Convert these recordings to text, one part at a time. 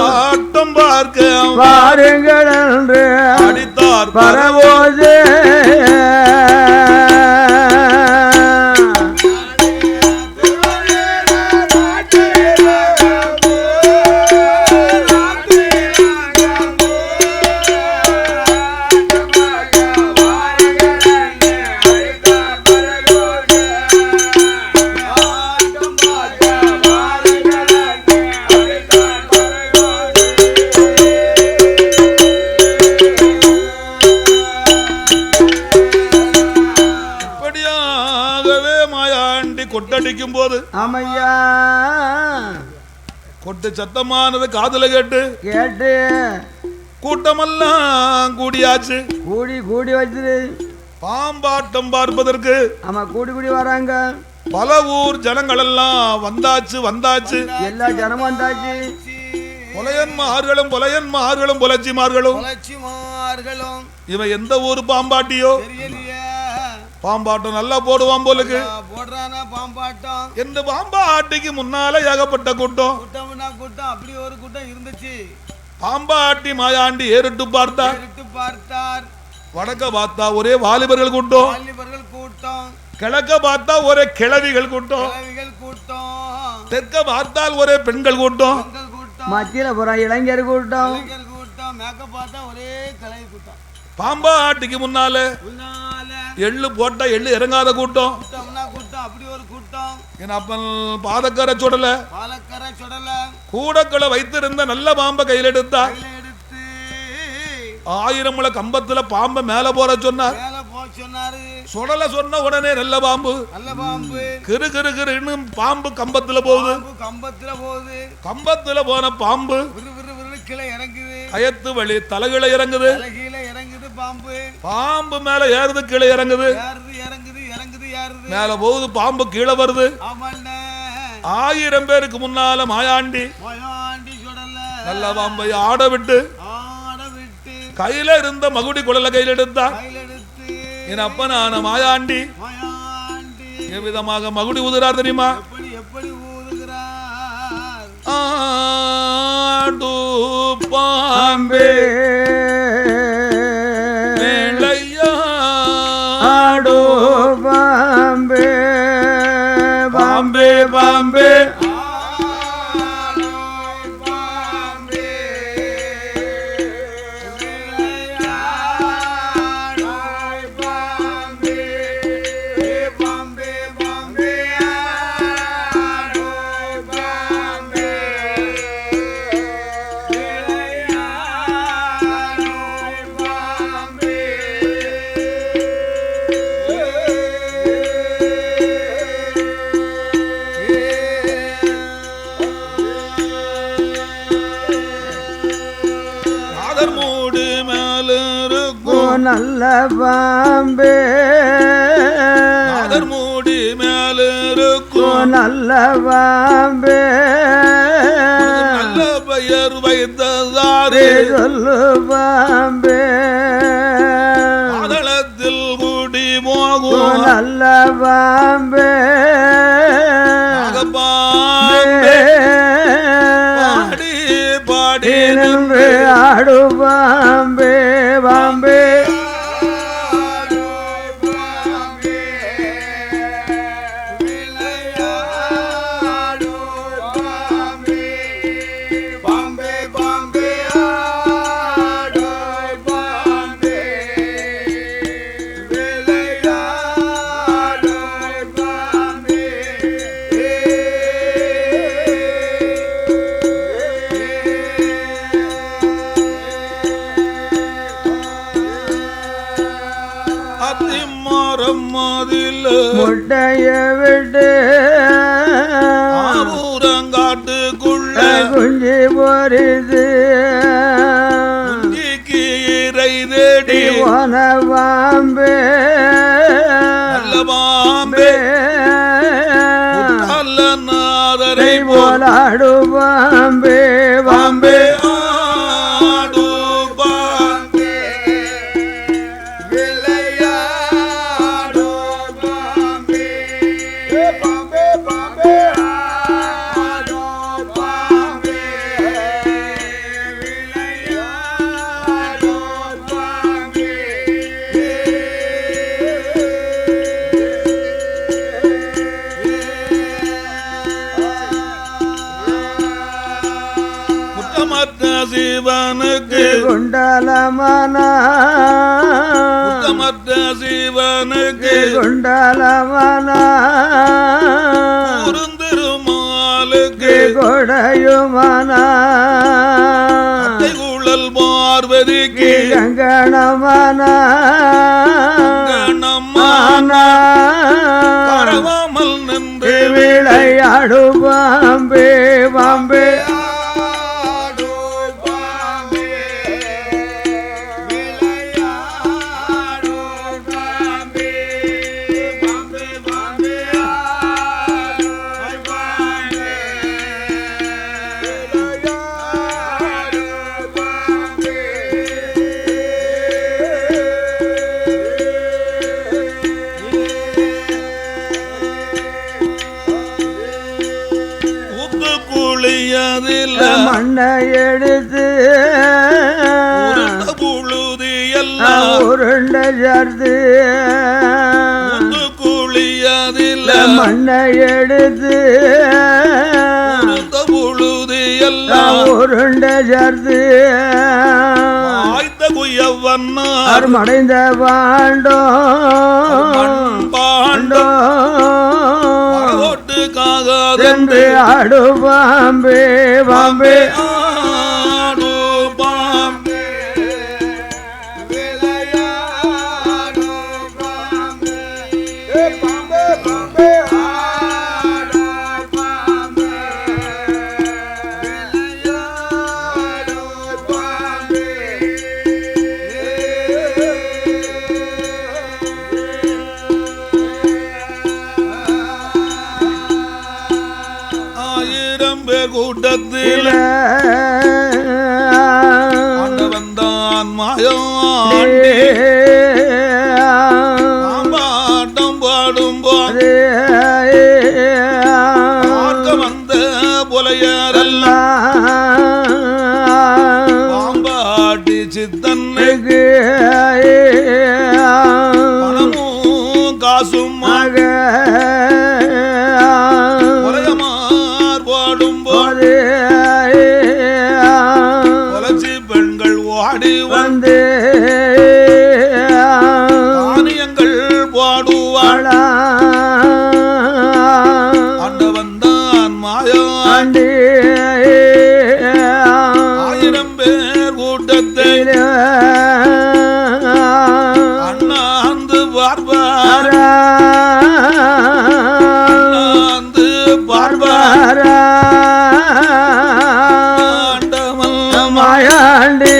ஆட்டம் பார்க்க வாருங்கள் என்று அடித்தார் பரவோது கொட்டடிக்கும் போது ஆமையா கொட்டு சத்தமானது காதுல கேட்டு கூட்டமெல்லாம் கூடியாச்சு. கூடி வச்சு பாம்பாட்டம் பார்ப்பதற்கு ஆமா கூடி வராங்க. பல ஊர் ஜனங்கள் எல்லாம் வந்தாச்சு எல்லா ஜனமும் வந்தாச்சு. புலையன்மார்களும் புலச்சிமார்களும் இவன் எந்த ஊர் பாம்பாட்டியோ பாம்பாட்டம் நல்லா போடுவான் போலுக்கு எந்த பாம்பாட்டிக்கு முன்னால ஏகப்பட்ட கூட்டம் அப்படி ஒரு கூட்டம் இருந்துச்சு. பாம்பாட்டி மாயாண்டி ஏறிட்டு பார்த்தார். வடக்க பார்த்தா ஒரே வாலிபர்கள் கூட்டம், கிழக்க பார்த்தா ஒரே கிழவிகள் கூட்டம், தெற்க பார்த்தால் ஒரே பெண்கள் கூட்டம், மத்தியில புற இளைஞர் கூட்டம், ஒரே கிழவி கூட்டம். பாம்பாட்டிக்கு முன்னால எள்ளு போட்டா எள்ளு இறங்காத கூட்டம். அப்படி ஒரு கூட்டம். என் அப்பன் பாதக்கரை சுடல கூடக்களை வைத்திருந்த நல்ல பாம்பை கையில் எடுத்தா 1000 முழ கம்பத்துல பாம்பை மேல போற சொன்னார். சுடல சொன்ன உடனே நல்ல பாம்பு கிரு கிரு கிருன்னு பாம்பு கம்பத்துல போகுது. கம்பத்துல போன பாம்பு கயத்து வழி தலைகளை இறங்குது. பாம்பு மேல ஏறுது கீழே இறங்குது. மேல போகுது பாம்பு கீழே வருது. 1000 பேருக்கு முன்னால மாயாண்டி நல்ல பாம்பை ஆட விட்டு கையில இருந்த மகுடி குழல கையில் எடுத்தா. என் அப்பனான மாயாண்டி எவ்விதமாக மகுடி ஊதுறார் தெரியுமா? ஆடு பாம்பே ஆடு பாம்பே பாம்பே பாம்பே நல்ல பாம்பே மூடி மேல இருக்கும் நல்ல பாம்பே நல்ல பெயர் வைத்ததாரே சொல்லு பாம்பே அதளத்தில் மூடி போகும் நல்ல பாம்பே பாம்பே பாடி பாடி நின்று ஆடு பாம்பே பாம்பே முட்டைய விட்டு ஊரங்காட்டுக்குள்ள குஞ்சு போரிது கீரை தேடி போன பாம்பே நல்ல பாம்பே நாதரை போலாடு பாம்பே பாம்பே சிவனுக்கு குண்டலமனா உத்தமற்ற சிவனுக்கு குண்டலமனா குருந்திருமாலுக்கு கொடையுமனா குழல் பார்வதிக்கு கங்கணமனா கணமான பரவாமல் நின்று விளையாடு பாம்பே பாம்பே மண்ணை எடுத்து புழுதியெல்லாம் உருண்ட சேர்த்து குளியதில்ல மண்ணை எடுத்து புழுதியெல்லாம் உருண்ட சேர்த்து ஆய்த்த குயவன்னார் மடைந்த பாண்டோ பாண்டோ என்று ஆடு பாம்பே பாம்பே ஆடு பாம்பே விளையாடு பாம்பே பாம்பே பாம்பே ஆடு பாம்பே விளையாடு பாம்பே கூட்டத்தில் வந்தான் மாயாண்டி பாம்பாட்டம் பாடும் போது பார்க்க வந்த புலையரெல்லாம் பாம்பாட்டி சித்தன்னுக்கு பணமும் காசும் வந்து தானியங்கள் பாடுவாள் அண்ட வந்தான் மாயாண்டி 1000 பேர் கூட்டத்தில் அண்ணாந்து பார்ப்பார் அண்ணாந்து பார்ப்பார் மாயாண்டி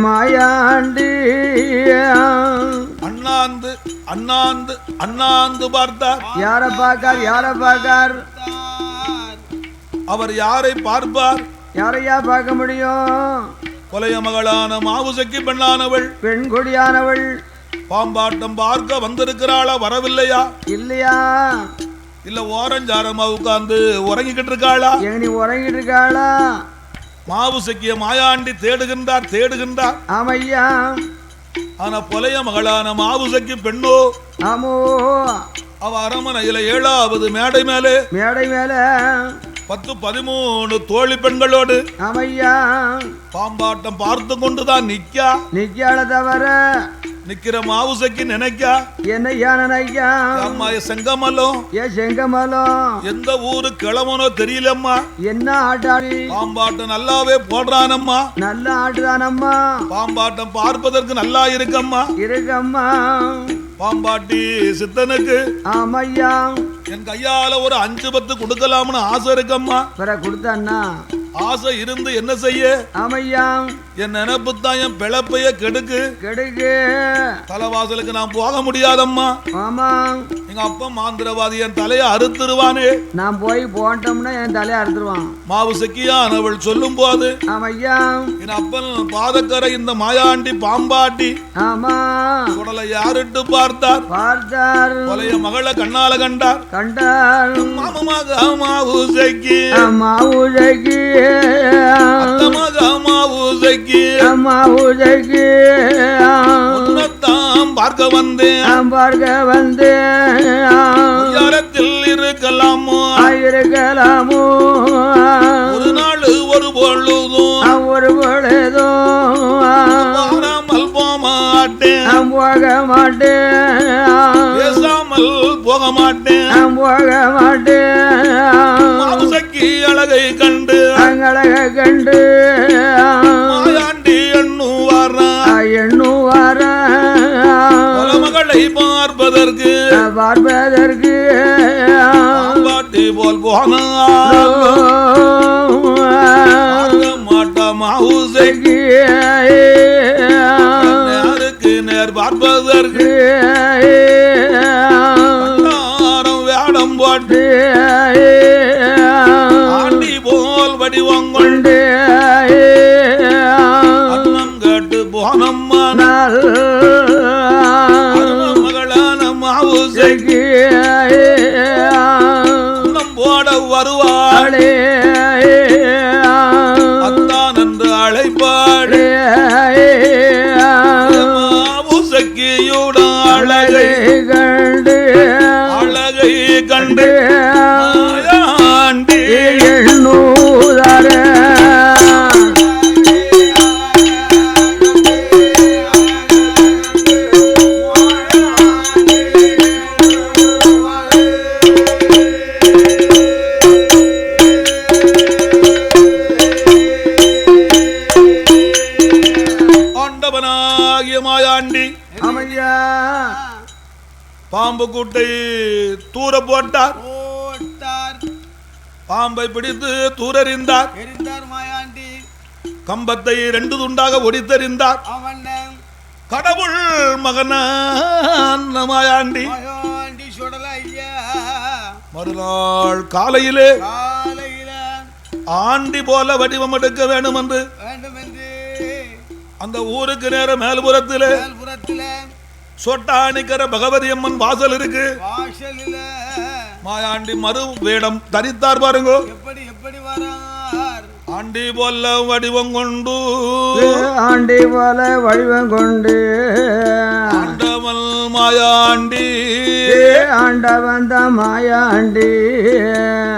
மாயாண்டி அண்ணாந்து பார்த்தார். யார பார்க்கார்? யார பார்க்கார்? அவர் யாரை பார்ப்பார்? யாரையா பார்க்க முடியும்? கொலைய மகளான மாவுசக்கி பெண்ணானவள், பெண் கொடியானவள் பாம்பாட்டம் பார்க்க வந்திருக்கிறாளா? வரவில்லையா? இல்லையா? இல்ல ஓரஞ்சாரமா உட்கார்ந்து உறங்கிக்கிட்டு இருக்காளா? நீ உறங்கிட்டு இருக்காளா? மாவுசக்கிய மாயாண்டி தேடுகின்றார். ஆமையா. ஆனா பொலைய மகளான மாவுசக்கி பெண்ணோ, ஆமோ, அவ அரமனையில 7வது மேடை மேலே 10-13 தோழி பெண்களோடு ஆமையா பாம்பாட்டம் பார்த்து கொண்டுதான் நிக்காள தவிர நிக்கிற மாவுசக்கி நினைக்கா என்னையா நினைக்கா? அம்மா செங்கமலம், எந்த ஊரு கிளம்பனோ தெரியலம்மா. என்ன ஆட்டாடி? பாம்பாட்டம் நல்லாவே போடுறானம்மா. நல்ல ஆட்டுதானம்மா. பாம்பாட்டம் பார்ப்பதற்கு நல்லா இருக்கம்மா. பாம்பாட்டி சித்தனுக்கு ஆமையா என் கையால ஒரு 5-10 கொடுக்கலாம்னு ஆசை இருக்கம்மா. கொடுத்தா ஆசை இருந்து என்ன செய்ய? ஆமையா என் நினைப்பு தான் என் பிழப்பைய கெடுக்கு. தலைவாசலுக்கு நான் போக முடியாதம்மா. ஆமா, எங்க அப்பா மாந்திரவாதி என் தலையை அறுத்துருவானே. நான் போய் போட்டோம்னா என் தலையை அறுத்துருவான். மாவு செக்கியானவள் சொல்லும் போது ஆமையா என் அப்பன் பாதக்கரை இந்த மாயாண்டி பாம்பாட்டி ஆமா உடலை யாரிட்டு பார்த்தார் பார்த்தார் கொலைய மகளை கண்ணால கண்டார் கண்டார் மாமமாக மாவு செக்கி மாவுஜகி அத்தமாக மாவு செக்கி மாவுஜகி உன்னத்தாம் பார்க்க வந்தேன் பார்க்க வந்தேன் உயரத்தில் இருக்கலாமோ இருக்கலாமோ ஒரு நாள் ஒரு பொழுதும் ஒரு பொழுதும் வராமல் போக மாட்டேன் போக மாட்டேன் பேசாமல் போக மாட்டேன் போக மாட்டேன் மாவுசக்கி அழகை கண்டு அழக கண்டு மாயாண்டி எண்ணுவாரா மகளை பார்ப்பதற்கு பாம்பாட்டி போல் போனால் மாட்டா மாவுசக்கி நேருக்கு நேர் பார்ப்பதற்கு வேடம் போட்டு ஆண்டி போல் வடிவம் கொண்டு அன்னம் கேட்டு போனம்மானால் மகளான மாவுசக்கி அன்னம் போட வருவாளே அத்தான் என்று அழைப்பாளே மாவுசக்கியோட அழகை கண்டு மாயாண்டி எண்ணூதர ஆண்டவனாகிய மாயாண்டி அமையா பாம்பு கூட்டை தூர போட்டார். பாம்பை பிடித்து தூரெறிந்தார். மாயாண்டி கம்பத்தை 2 துண்டாக ஒடித்தெறிந்தார். கடவுள் மகனான் மாயாண்டி மறுநாள் காலையிலே ஆண்டி போல வடிவம் எடுக்க வேண்டும் என்று அந்த ஊருக்கு நேர மேல்புறத்திலே சொட்டாணிக்கிற பகவதி அம்மன் வாசல் இருக்கு. மாயாண்டி மறு வேடம் தரித்தார் பாருங்க. ஆண்டி போல வடிவம் கொண்டு ஆண்டி போல வடிவம் கொண்டு ஆண்டவன் மாயாண்டி ஆண்டவன் தான் மாயாண்டி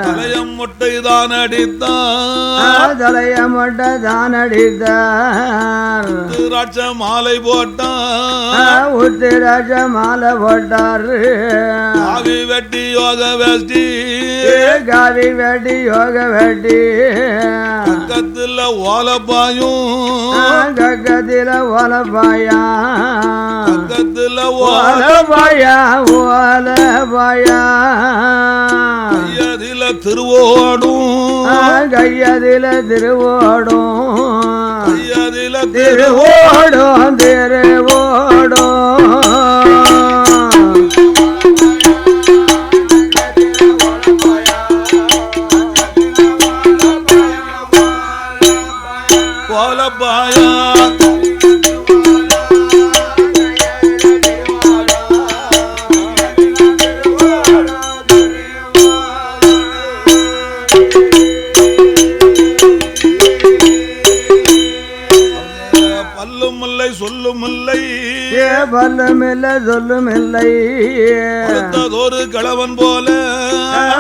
தலையம் முட்டை தான் அடித்தான் தலைய முட்டை தான் அடித்தார் உத்திராட்ச மாலை போட்டான் உத்திராட்ச மாலை போட்டார் காவி வெட்டி யோக வேஷ்டி காவி வெட்டி யோக வெட்டி பக்கத்துல ஓலப்பாயும் கக்கத்தில ஓலப்பாயா பக்கத்துல ஓலப்பாயா ஓலப்பாயா கையதில திருவோடும் கையதில திருவோடும் கையதில திருவோடும் திருவோடும் ஓலப்பாயா பல்லும் இல்லை சொல்லும் இல்லை பல்லும் இல்லை சொல்லும் இல்லை படுத்ததொரு கிழவன் போல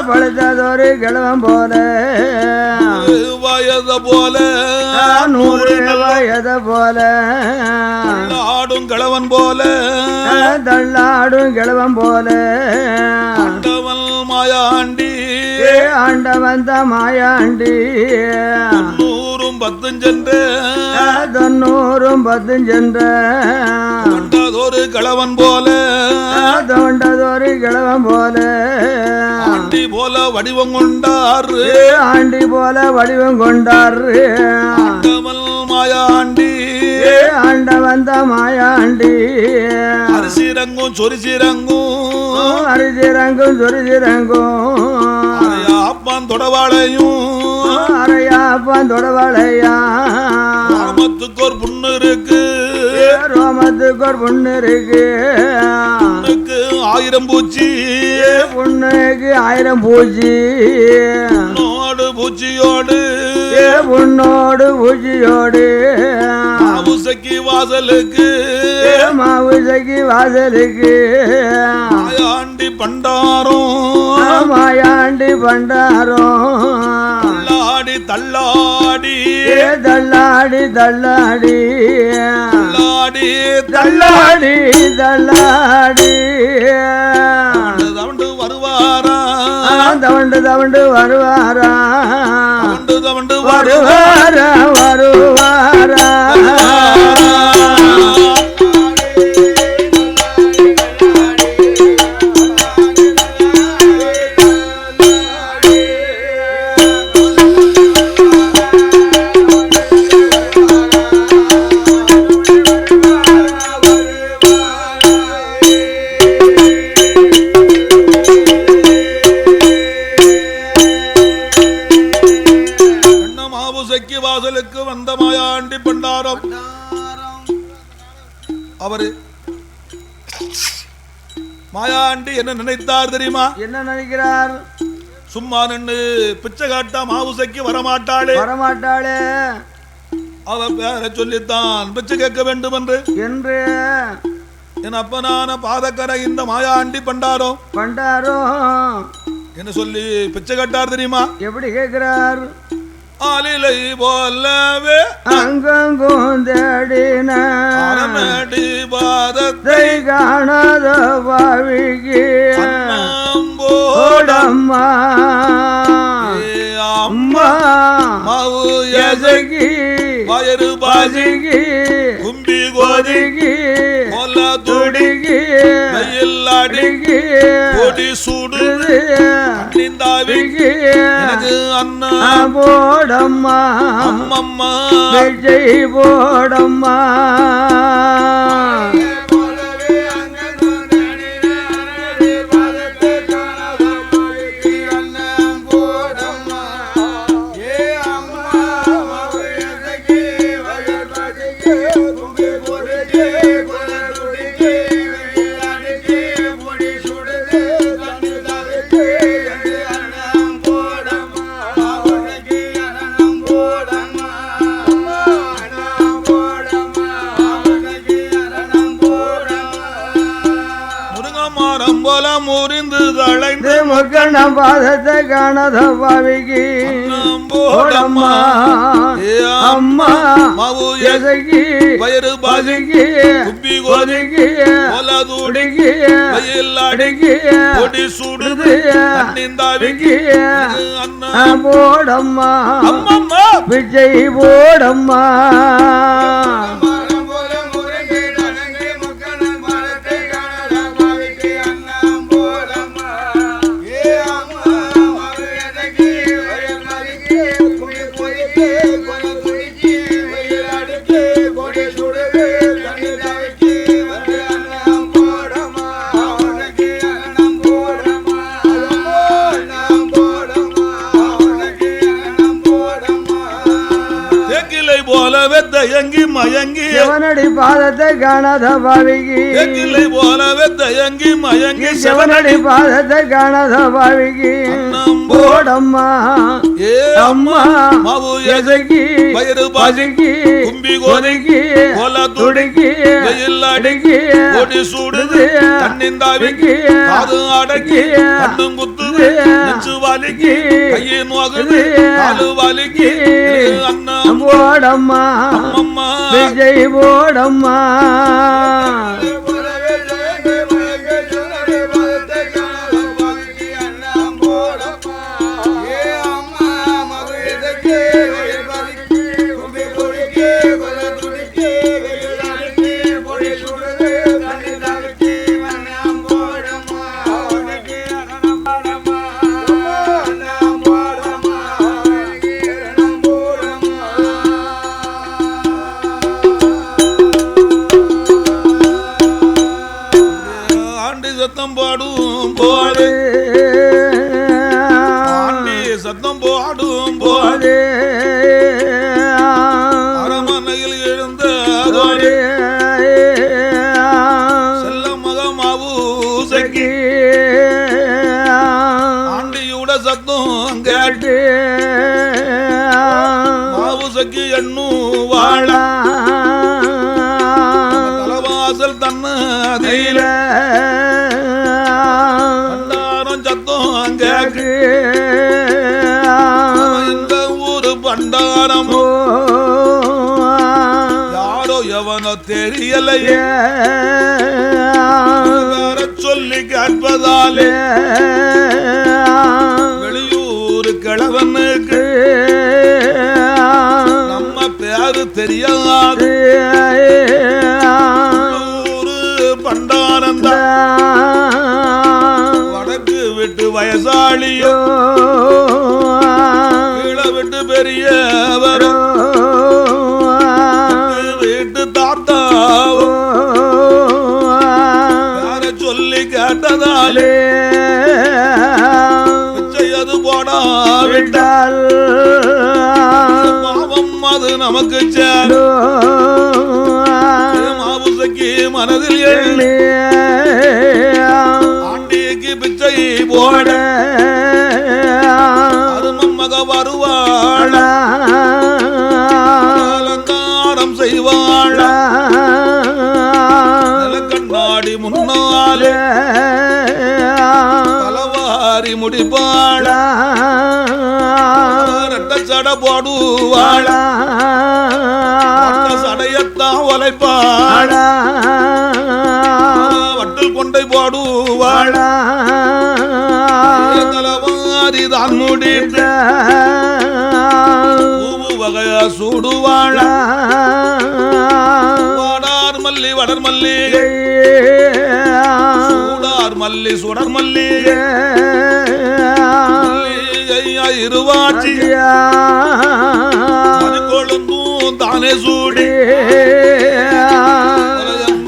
படுத்ததொரு கிழவன் போல வயது போல 100 வயது போல ஆடும் கிழவன் போல தள்ளாடும் கிழவன் போல ஆண்டவன் மாயாண்டி ஆண்டவன் தான் மாயாண்டி 90 சென்று 90 சென்று கொண்டதொரு கிழவன் போல தோண்டதொரு கிழவன் போல ஆண்டி போல வடிவம் கொண்டார் ஆண்டி போல வடிவம் கொண்டார் ஆண்டவன் மாயாண்டி ஆண்டவன் தான் மாயாண்டி அரிசி அரிசிரங்கும் சொரிசிரங்கும் அரிசிரங்கும் சொரிசிரங்கும் அப்பான் தொடவாளையும் அரையாப்பான் தொடவாளையா ரோமத்துக்கு ஒரு புண்ணு இருக்கு ரோமத்துக்கு ஒரு புண்ணு இருக்கு புண்ணுக்கு 1000 பூச்சி புண்ணுக்கு 1000 பூச்சி புண்ணோடு பூச்சியோடு புண்ணோடு பூச்சியோடு மாவுசைக்கு வாசலுக்கு மாவுசைக்கு வாசலுக்கு மாயாண்டி பண்டாரம் மாயாண்டி பண்டாரம் தள்ளாடி தள்ளாடி தள்ளாடி தள்ளாடி தள்ளாடி தள்ளாடி தவண்டு வருவாரா தவண்டு தவண்டு வருவாரா தவண்டு வருவாரா வருவாரா வாசலுக்கு வந்த மாயாண்டி பண்டாரம் அவரு மாயாண்டி என்ன நினைத்தார் தெரியுமா? என்ன நினைக்கிறார்? சும்மா நின்று பிச்சை காட்டா மாவுசைக்கு வரமாட்டாளே வரமாட்டாளே அவ பேர சொல்லித்தான் பிச்சை கேட்க வேண்டும் என்று என் அப்பனான பாதக்கரை இந்த மாயாண்டி பண்டாரம் என்ன சொல்லி பிச்சை கட்டார் தெரியுமா? எப்படி கேட்கிறார்? ஆலிலை போலவே அங்கங்கும் தேடின பாதத்தை காணாத பாவிக்கு போடம்மா அம்மா மாவு எசகி வயறு பாசிக்கு கும்பி கோதிக்கு கொல்ல துடிக்கு கையில் அடிக்கு கொடி சுடுது அண்ணிந்தாவிக்கு எனக்கு அண்ணா போடம்மா அம்மம்மா விஜய் போடம்மா முறிந்து தளைந்து மக்கள் நம் பாதத்தை காணாத பாவிக்கு போடம்மா அம்மா மாவு எசகி வயறு பாசிக்கு கும்பி கோதிக்கு கொல்ல துடிக்கு கையில் அடிக்கு கொடி சுடுது அண்ணிந்தாவிக்கு அண்ணா போடம்மா அம்மம்மா விஜய் போடம்மா தயங்கி மயங்கி சிவனடி பாதத்தை காணாத பாவிக்கு போலவே தயங்கி மயங்கி சிவனடி பாதத்தை காணாத பாவிக்கு போடம்மா அம்மா மாவு எசகி வயிறு பாசிக்கு கும்பி கோதிக்கு கொல்ல துடிக்கு கையில் அடிக்கு கொடி சுடுது தன்னிந்தாவிக்கு காது அடக்கி கண்ணும் குத்துது நெஞ்சு வலிக்கு கையை நோகுது காலு வலிக்கு அண்ணா போடம்மா அம்மம்மா விஜய் போடம்மா சத்தம் போடும் போது அரமனையில் எழுந்த செல்ல மகமாவு சக்கி ஆண்டியோட சத்தம் கேட்டு மாவு சக்கி எண்ணும் வாழ தலைவாசல் தன்னதில பண்டாரம் சத்தம் கேட்டு இந்த ஊரு பண்டாரம் யாரோ எவனோ தெரியலையே சொல்லி கேட்பதாலே வெளியூர் கிழவனுக்கு நம்ம பேரு தெரியாது பண்டானந்த வடக்கு விட்டு வயசாளியோ கீழ விட்டு பெரியவர் வீட்டு தாத்தாவோ யார சொல்லி கேட்டதாலே பிச்சையது போடாவிட்டால் பாவம் அது நமக்கு சேரும் மாவுசக்கி மனதில் எண்ணி ஆண்டிக்கு பிச்சை போட அருமம் மக வருவாள் அலங்காரம் செய்வாள் கண்ணாடி முன்னாலே பலவாரி முடிப்பாள் ரெட்ட சட போடுவாள் சடையத்தான் ஒலைப்பாள் வட்டில் கொண்டை போடுவாள் தலவாரி தான் முடித்து வகையா சூடுவாள் வாடார் மல்லி வடர் மல்லி சூடார் மல்லி சுடர் மல்லி இருவாச்சி கொழுந்தும் தானே சூடி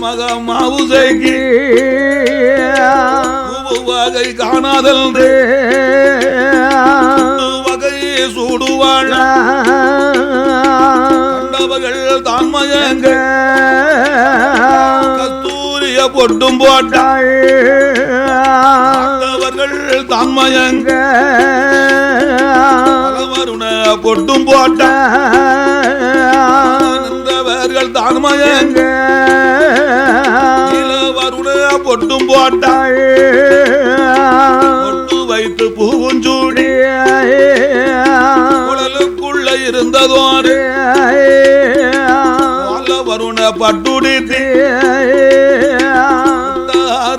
மக மாவுசைக்கு வகை காணாதல் வகை சூடுவாள் கண்டவர்கள் தான் மயங்க கஸ்தூரிய பொட்டும் போட்டாள் கண்டவர்கள் தான் மயங்க வருண பொட்டும் போட்டவர்கள் தான் மயங்க வருண பொட்டும் போட்டாள் பொட்டு வைத்து பூவுஞ்சூடி குழலுக்குள்ள இருந்ததோடு வருண பட்டுடித்து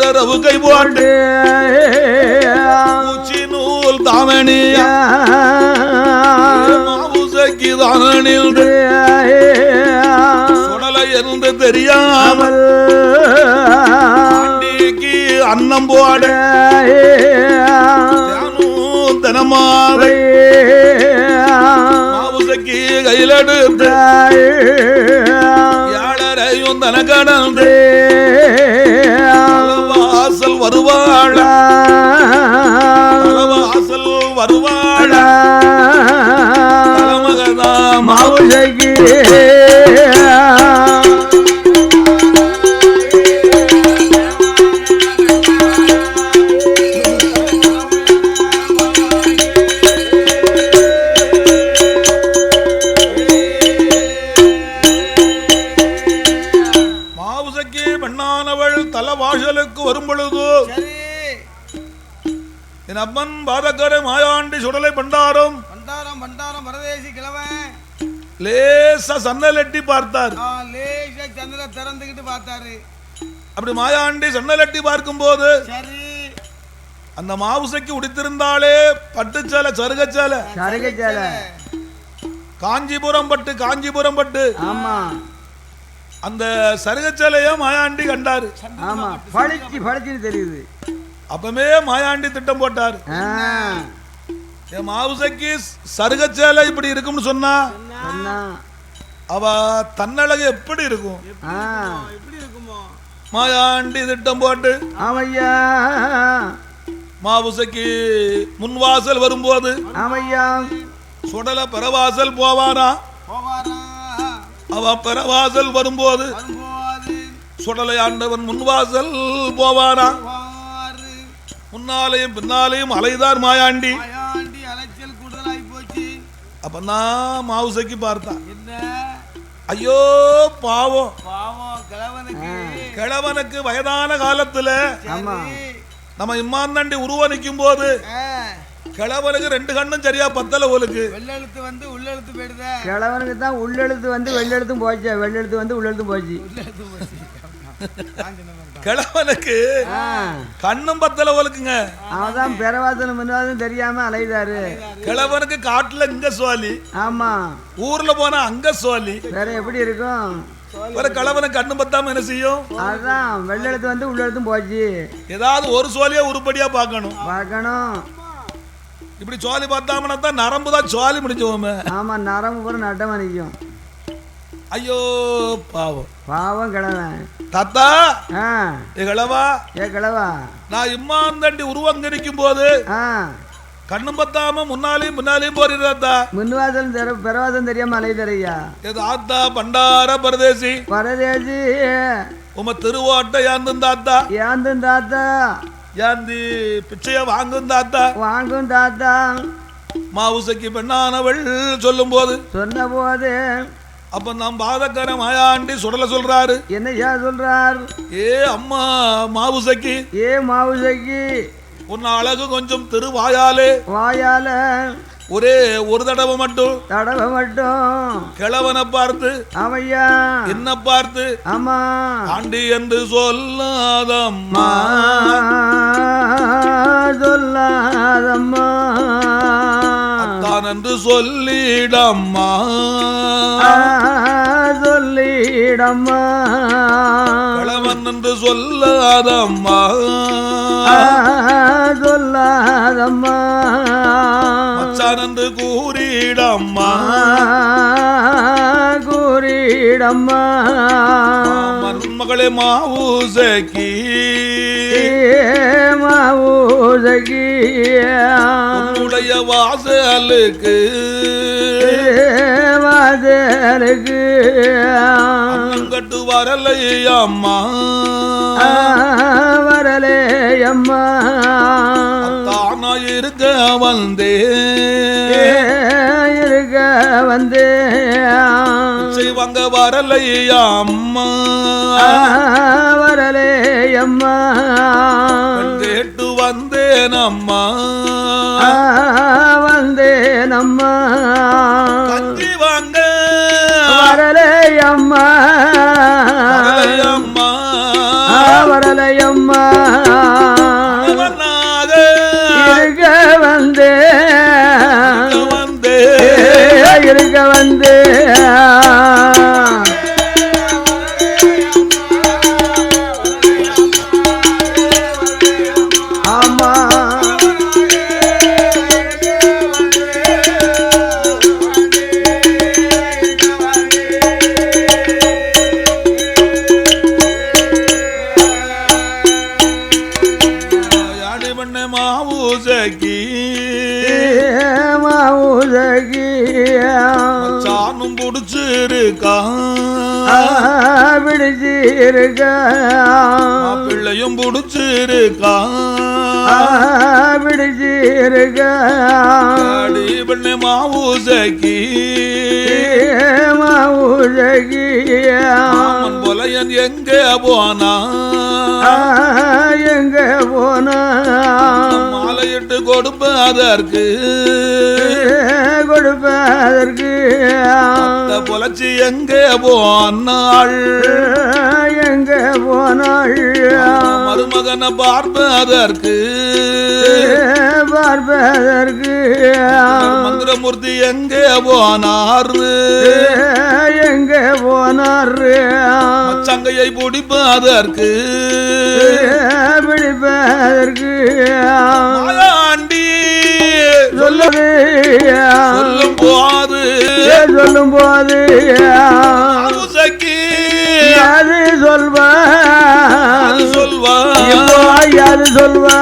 அரவு கை போட்டு பூச்சி நூல் தாமணிய மாவுசக்கி தானில் சுடலை என்று தெரியாமல் ஆண்டிக்கு அன்னம் போட தினமாவை மாவுசக்கி கையிலெடுத்து ஏழரையும் தன கடந்து வாசல் வருவாள் வாசல் வருவாள் தலைமகனா மாவுசக்கி தலைவாசலுக்கு வரும் பொழுது என் அப்பன் பாதக்கரை மாயாண்டி சுடலை பண்டாரம் பண்டாரம் பண்டாரம் பரதேசி கிழவன் லேசா சன்னல் எட்டி பார்த்தார். லேசா சன்னலை திறந்துகிட்டு பார்த்தாரு. அப்படி மாயாண்டி சன்னல் எட்டி பார்க்கும் போது அந்த மாவுசைக்கு உடுத்திருந்தாலே பட்டுச்சேலை சருகச்சேலை காஞ்சிபுரம் பட்டு காஞ்சிபுரம் பட்டு. ஆமா, அந்த சருகச்சேலைய மாயாண்டி கண்டாரு. ஆமா, பளிச்சு பளிச்சுன்னு தெரியுது. அப்பமே மாயாண்டி திட்டம் போட்டார். என் மாவுசைக்கு சருகச்சேலை இப்படி இருக்கும்னு சொன்னா அவ தன்னழகு எப்படி இருக்கும்? எப்படி இருக்குமோ? மாயாண்டி திட்டம் போட்டு ஆமையா மாவுசைக்கு முன்வாசல் வரும்போது ஆமையா சுடல பெறவாசல் போவானா அவ பெறவாசல் வரும்போது சுடலை ஆண்டவன் முன்வாசல் போவானா முன்னாலேயும் பின்னாலேயும் அலைதார் மாயாண்டி அலைச்சல் கூடுதலாகி போச்சு. அப்பதான் மாவுசைக்கு பார்த்தா ஐயோ பாவம் கிழவனுக்கு வயதான காலத்துல நம்ம இம்மாந்தாண்டி உருவ நிற்கும் போது கிழவனுக்கு 2 கண்ணும் சரியா பத்தல ஒலுக்கு வெள்ளெழுத்து வந்து உள்ளெழுத்து போயிடுதே. கிழவனுக்கு தான் உள்ளெழுத்து வந்து வெள்ளெழுத்தும் போச்சு, வெள்ளெழுத்து வந்து உள்ளெழுத்தும் போச்சு. கிழவனுக்கு கண்ணும் பத்தல ஒலுக்குங்க. அவதான் பெறவாசனம் முன்னாலும் தெரியாம அலைதாரு. கிழவனுக்கு காட்டுல இங்க சோழி, ஆமா ஊர்ல போனா அங்க சோழி. வேற எப்படி இருக்கும்? ஒரு கிழவனுக்கு கண்ணு பத்தாம என்ன செய்யும்? அதான் வெள்ளெழுத்து வந்து உள்ளெழுத்தும் போச்சு. ஏதாவது ஒரு சோழியா உருப்படியா பார்க்கணும். இப்படி சோழி பார்த்தாமனா தான் நரம்பு தான் சோழி முடிஞ்சோமே. ஆமா நரம்பு பூரா நட்டம் அணிக்கும். ஐயோ பாவம் பாவம் கிழவன். தாத்தா கிழவா கிழவா நான் இம்மாந்தண்டி உருவங்கரிக்கும் போது கண்ணும் பத்தாம முன்னாலையும் பின்னாலையும் போறீதாத்தா. முன்வாசல் பெறவாசம் தெரியாம அலைதரையா. தாத்தா பண்டார பரதேசி பரதேசி உம திருவோட்ட யாந்தும் தாத்தா யாந்தும் தாத்தா யாந்தி பிச்சைய வாங்கும் தாத்தா வாங்கும் தாத்தா. மாவுசைக்கு பெண்ணானவள் சொல்லும் போது சொன்ன போது அப்ப நாம் பாதக்கார மாயாண்டி சுடல சொல்றாரு. என்னையா சொல்றார்? ஏ அம்மா மாவுசைக்கு, ஏ மாவுசைக்கு உன்ன அழகு கொஞ்சம் திருவாயாலே வாயால ஒரே ஒரு தடவை மட்டும் கிழவனை பார்த்து ஆமையா என்ன பார்த்து ஆமா ஆண்டி என்று சொல்லாதம்மா சொல்லாதம்மா அத்தான் என்று சொல்லிடம்மா சொல்லிடம்மா கிழவன் என்று சொல்லாதம்மா சொல்லாதம்மா மச்சான் என்று கூறிடம்மா கூறிடம்மா மருமகளே மாவுசைக்கு மாவுசைக்கு உன்னுடைய வாசலுக்கு வாசலுக்கு கட்டு வரலை அம்மா வரலே அம்மா தானா இருக்க வந்தே இருக்க வந்தே செய்வாங்க வரலை அம்மா வரலே அம்மா கேட்டு வந்தேன் அம்மா வந்தேன் அம்மா கஞ்சி வாங்க வரலே அம்மா அம்மா வரலை அம்மா இருக்க வந்தே இருக்க வந்தே ஆமா சானும் புடிச்சிருக்கா பிடிச்சிருக்கா பிள்ளையும் புடிச்சிருக்கா பிடிச்சிருக்கா பண்ண மாவுசைக்கு மாவுசைக்கு பொலையன் எங்க போனா எங்க போனா மாலையிட்டு கொடுப்பதற்கு கொடுப்பதற்கு பொலைச்சி எங்க போனாள் எங்க போனாள் மருமகனை பார்ப்பதற்கு பார்ப்பதற்கு மந்திரமூர்த்தி எங்க போனாரு எங்க போனாரு சங்கையை பிடிப்பதற்கு பிடிப்பதற்கு மாயாண்டி சொல்லும் போது யாரு சொல்வா சொல்வா யாரு சொல்வா